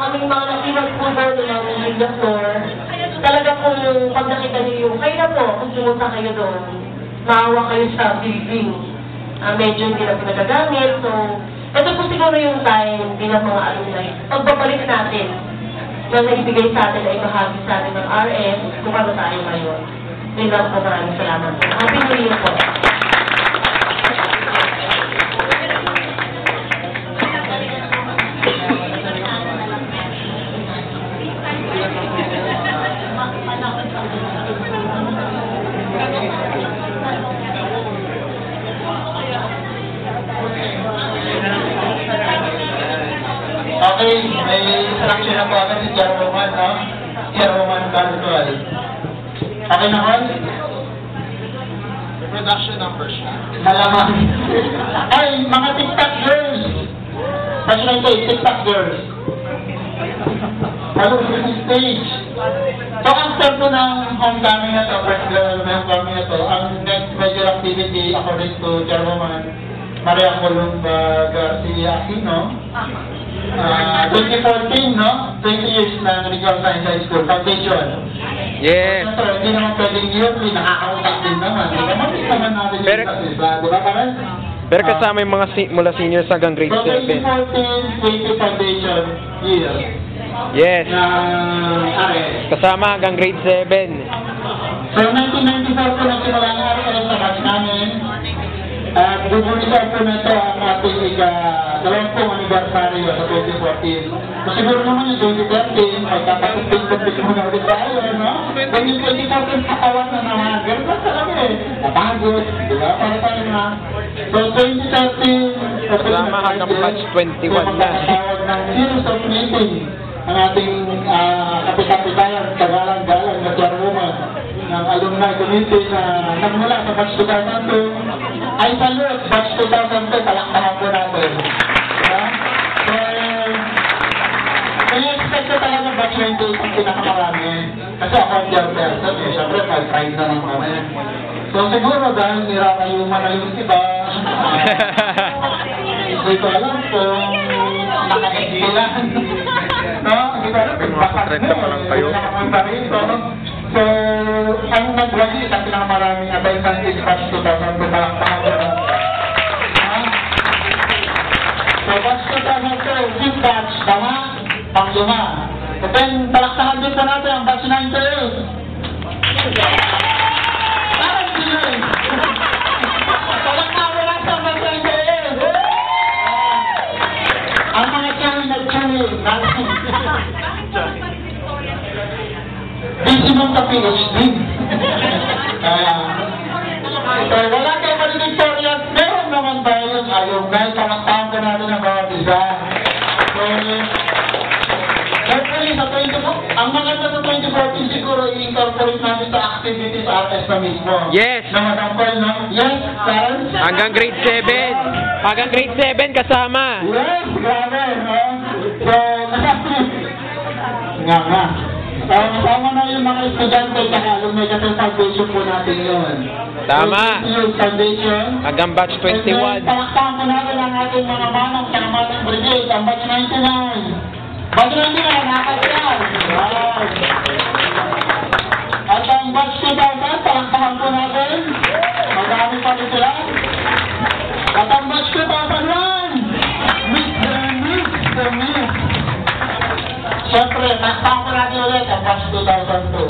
Aming mga nakinig po doon ng media floor, talaga po pag nakita niyo yung, kayo na po, kung pumunta kayo doon, maawa kayo sa building. Medyo hindi na po nagagamit, so, ito po siguro yung time bilang mga alumni. Pagbabalik natin na naibigay sa atin ay bahagi sa atin ng RS kung ano tayo ngayon. Yun lang po, maraming salamat po. Happy New Year po. Okay, may instruction na po agad si Chairwoman, no? Chairwoman Cartual. Okay na all? Production numbers na. Nalaman. Ay, mga TikTok girls! Kasi na ito, TikTok girls. Hello, this is stage. So, after po ng homecoming na to, first homecoming na to, ang next major activity, according to Chairwoman Maria Columba Garcia Aquino, 2014, no? 20 years na Regional Science High School Foundation. Yes. So, hindi naman pwedeng yearly, nakakautak din naman. Di ba? Mabit naman natin yung isa, di ba parang? Pero kasama yung mga mula seniors hanggang grade 7. So, 2014, 20 Foundation year. Yes. Na, Kasama hanggang grade 7. So, 1994 po nagsimula ng RS sa batch namin. At bubunisan po na ito ang ating ika-20 anniversary sa 2014. So, siguro naman yung 2013, pagkakapit-pit mo na ulit tayo, no? 2014, katawan na naman. Ganun ba talaga eh? Napagod, di ba? Para tayo na. So, 2013, Kasama hanggang batch 21 na. Tawag ng series of meeting ang ating kapit-kapitayan, kagalang-galang na chairwoman ng alumni committee na nagmula sa batch 2002 ay salute, batch 2002, palakpakan po natin. So, i-expect ko talaga batch 28 ang pinakamarami. Kasi ako ang third person eh, syempre 5-5 na lang kami. So siguro dahil nirarayuman na yung iba, hindi ko alam kung nakakailan. No? Hindi ko alam, bakit mo? So, ang nag-release ang pinakamaraming attendance is batch 2002, palakpakan po natin. So, batch 2002, fifth batch, tama? Pang-lima. At then, palakpakan din po natin ang batch 98. Parang sila eh. Palakpakan po natin ang batch 98. Ang mga channel nag-channel. Busy mo sa PhD. So, wala kayo valedictorian. Meron naman tayo yung alumni. Palakpakan po natin ang bawat isa. So, hopefully sa 2014, ang maganda sa 2014 siguro i-incorporate natin sa activities RS na mismo. Yes. Na matampal, no? Yes, Karen? Hanggang grade 7. Hanggang grade 7 kasama. Yes, grabe, no? So, nga. Kasama na yung mga estudyante at alumni kasi foundation po natin yun. Tama. Yung foundation. Hanggang batch 21. And then, palakpakan po natin ang ating mga manong sa manong brigade, ang batch 99. Batch 99, nakakasal. Wow. At ang batch 2000, palakpakan po natin. Marami pa rin sila. At ang batch 2001, Mr. Miss. Siyempre, nakakang po natin ulit ang batch 2002.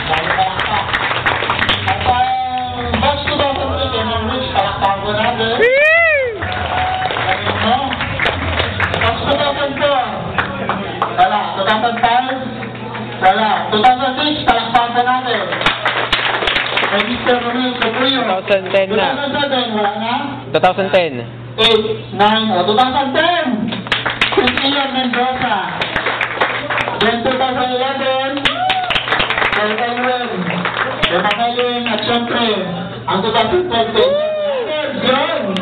Dahil palakpak. At ang batch 2003, Kenneth Rich, palakpakan po natin. Ayun mo. Batch 2004. Wala. 2005. Wala. 2006, palakpakan po natin. May Mr. Romeo Capuyo. 2010 na. 2007, wala na? 2010. 8, 9, 2010! Christian Mendoza. Then 2011, Evangeline, at syempre, ang 2012, yun!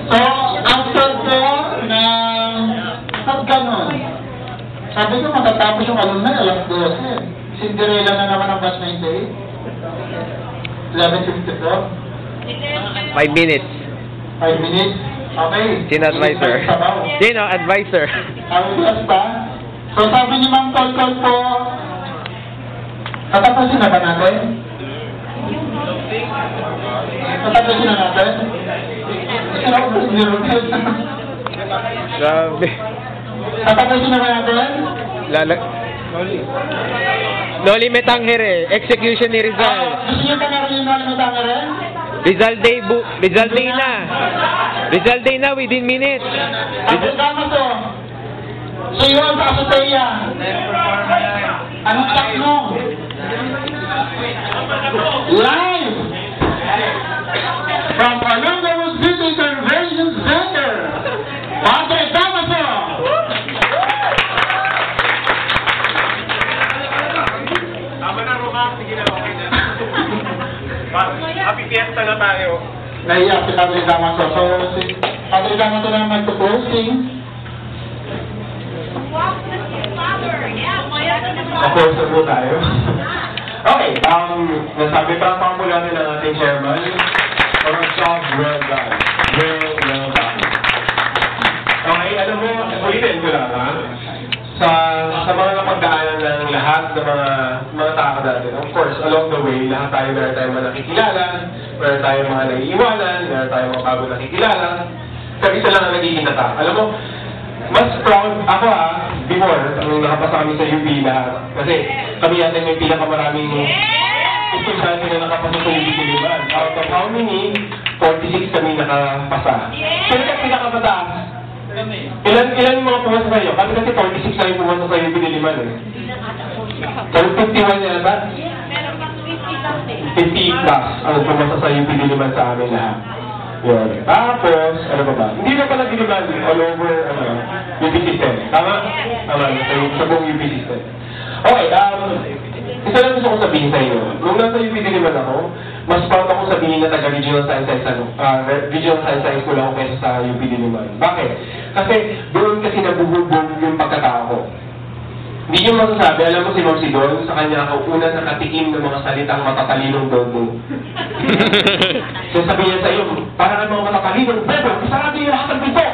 So, after ko na pagganon, sabi ko matatapos yung alumni, alas 12. Cinderella na naman ang batch 98. 11:54. 5 minutes. 5 minutes. Okay. Sino advisor? Sabaw. Sino advisor? Ang basta. So sabi ni Ma'am Toltol po, tatapusin na ba natin? Tatapusin na natin? Grabe. Tatapusin na ba natin? Loli Metangere, execution ni Rizal. Gusto niyo pa narinig na limitang rin? Rizal Day na. Rizal Day na within minutes. Ang programa to, so yun sa Asoteya. Anong sak mo? Live! From Alonga City Convention Center. Padre Damaso! Tama na, Roman. Sige na, okay na. Happy fiesta na tayo. Naiyak si Padre Damaso. So, si Padre Damaso na mag-closing. Ako, sabi tayo. Okay, nasabi pa ang pangmulanin ng ating chairman. Or job well done. Well done. Okay, alam mo, ulitin ko lang, ha? Sa mga napagdaanan ng lahat ng mga tao natin, of course, along the way, lahat tayo meron tayong mga nakikilala, meron tayong mga naiiwanan, meron tayong mga bago nakikilala. Pero isa lang ang nagiging tatak. Alam mo, mas proud ako before, nung nakapasa kami sa UP lahat. Kasi kami natin may pinakamaraming estudyante na nakapasa sa UP Diliman. Out of how many? 46 kami nakapasa. Pero kasi pinakabataas. Ilan mga pumasok kayo? Kasi 46 na yung pumasok sa UP Diliman eh. So 51 yata? 50 plus ang pumasok sa UP Diliman sa amin lahat. Yun. Tapos, ano ba? Hindi na pala Diliman all over UP system. Tama? Tama. Sa buong UP system. Okay, isa lang gusto kong sabihin sa inyo. Nung nasa UP Diliman ako, mas proud ako sabihin na taga-regional science science school ako kaysa sa UP Diliman. Bakit? Kasi doon kasi nabuhubog yung pagkatao ko. Hindi yung masasabi, alam mo si Ma'am Sidon, sa kanya ako una nakatikim ng mga salitang matatalinong bobo. So sabi niya sa iyo, para ng mga matatalinong bobo, isarado yung lahat ng pinto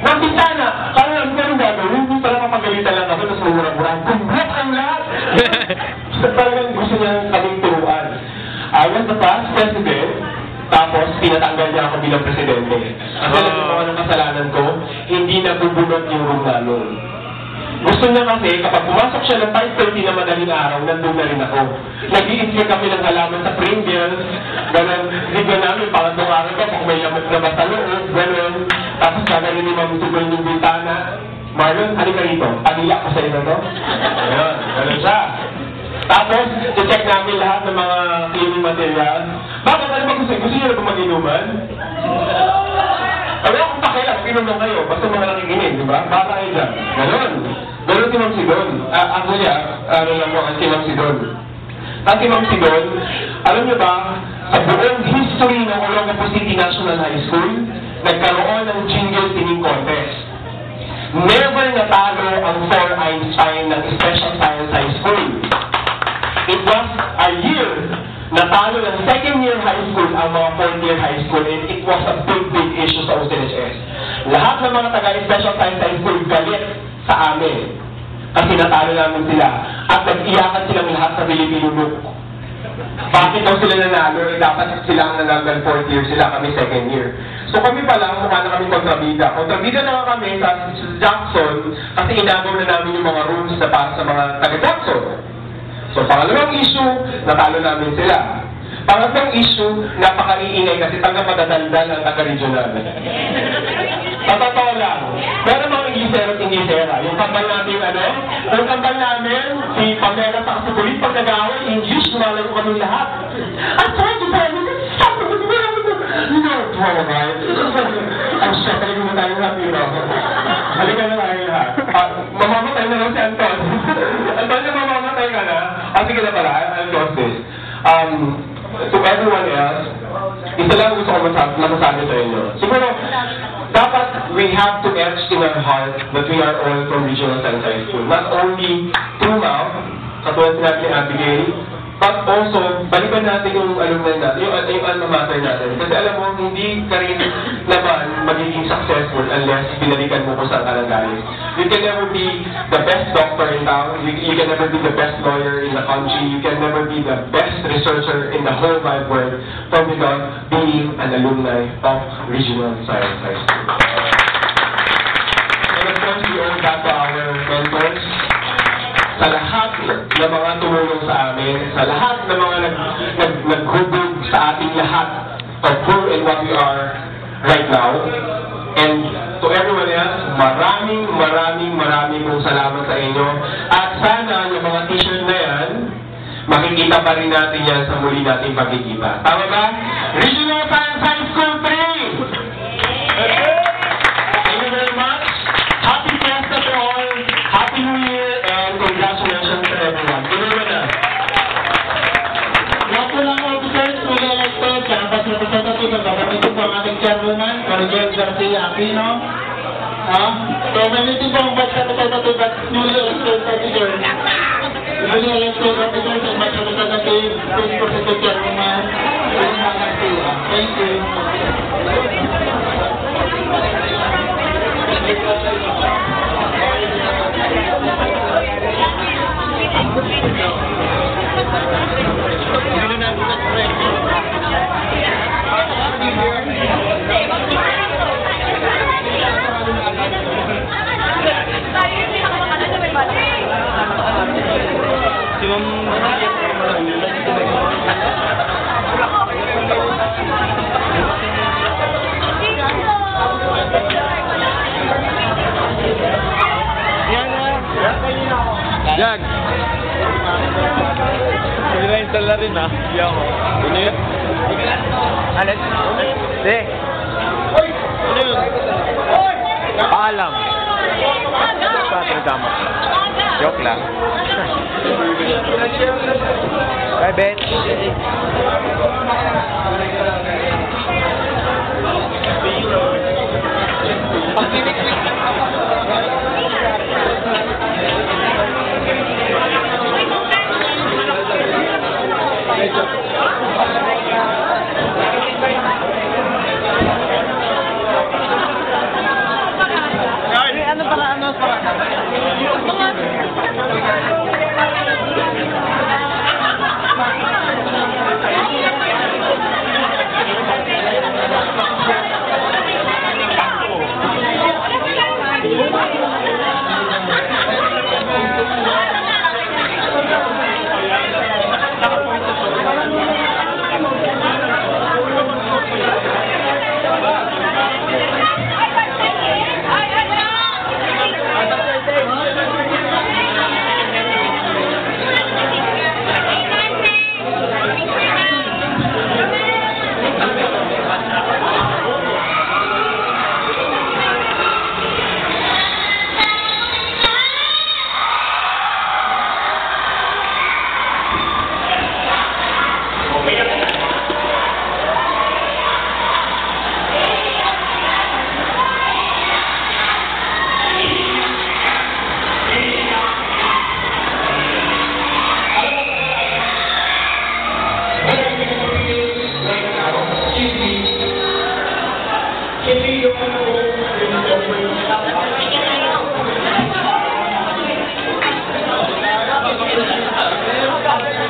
ng bintana. Kaya ang ganun gagawin, hindi pala mapagalitan lang ako, tapos mumurang-murang, kumbrot ang lahat! So talagang gusto niya kaming turuan. I was the past president, tapos pinatanggal niya ako bilang presidente. Kasi alam mo mga kasalanan ko, hindi nabubunot yung room namin. Gusto niya kasi, kapag pumasok siya ng 5:30 na madaling araw, nandun na rin ako. Nag-i-inspire kami ng halaman sa Pringles, gano'n. Hindi namin, pangatong araw ko, kung may lamot na ba sa loob, gano'n. Tapos gano'n ni Ma'am Tugol ng bintana. Marlon, halika rito. Panila ko sa iyo to. Gano'n, gano'n siya. Tapos, i-check namin lahat ng mga cleaning materials. Bakit? Ano ba gusto? Gusto niyo na ba mag-inuman? Wala akong pakialam, pinunan kayo, basta mga nakikinig, di ba? Baka kayo dyan. Ganon. Ganon si Ma'am Sidon. Actually, ano lang mo, si Ma'am Sidon. At si Ma'am Sidon, alam niyo ba, sa buong history ng Olongapo City National High School, nagkaroon ng jingle singing contest. Never natalo ang 4 Einstein ng Special Science High School. It was a year natalo ng second-year high school ang mga fourth-year high school, and it was a big issue sa OCHS. Lahat ng mga taga-Special Science High School galit sa amin kasi natalo namin sila at nag-iyakan silang lahat sa Filipino Book. Bakit daw sila nanalo? Dapat sila ang nangagal fourth year, sila kami second year. So kami pala, mukha na kami kontrabida. Kontrabida na kami sa Jackson kasi inagaw na namin yung mga rooms na para sa mga taga-Jackson. So, pangalawang issue, natalo namin sila. Pangatlong issue, napaka-iingay kasi taga-madadaldal ang taga-regional. Totoo lang. Meron mga Inglesero at Inglesera. Yung kambal namin, yung kambal namin, si Pamela sa Kasukulit, pag nag-away, English, malayo kami lahat. I'm trying to tell you, stop it, you know, right? I'm sure, talaga mo tayo happy, no? Halika na tayo lahat. Mamamatay na lang si Anton. Anton, mamamatay ka na. Sige na pala, I'll close this. To everyone else, isa lang gusto ko masasabi sa inyo. Siguro, dapat we have to etch in our heart that we are all from Regional Science High School. Not only through mouth, katulad sinabi ni Abigail, but also, balikan natin yung alumni natin, yung alma mater natin. Kasi alam mo, hindi ka rin naman magiging successful unless binalikan mo kung saan ka nanggaling. You can never be the best doctor in town, you can never be the best lawyer in the country, you can never be the best researcher in the whole wide world from without being an alumni of Regional Science High School. And of course, we owe that to our mentors, sa lahat ng mga tumulong sa amin, sa lahat ng mga naghubog sa ating lahat of who and what we are right now. And to everyone else, maraming pong salamat sa inyo. At sana yung mga t-shirt na yan, makikita pa rin natin yan sa muli nating pagkikita. Tama ba? Regional Science High School 3! Thank you very much. Happy Fiesta to all. Happy New Year and congratulations to everyone. Tuloy na. Lahat po ng officers, muli elected, campus representative, nagbabatid po ang ating chairwoman, Cordial Garcia Aquino. So, may meeting po ang batch representative at newly elected officers. Newly elected officers and batch representative, Vice President Chairwoman, Cordial Garcia. Thank you. Si Ma'am... Jag! Hindi na-install na rin, ha? Hindi ako. Ano yun? Alit? Hindi. Ano yun? Paalam. Tama. Joke lang. Bye, Bet. Ano para ano para?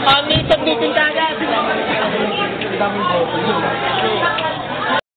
Ang nitag-nitag agad.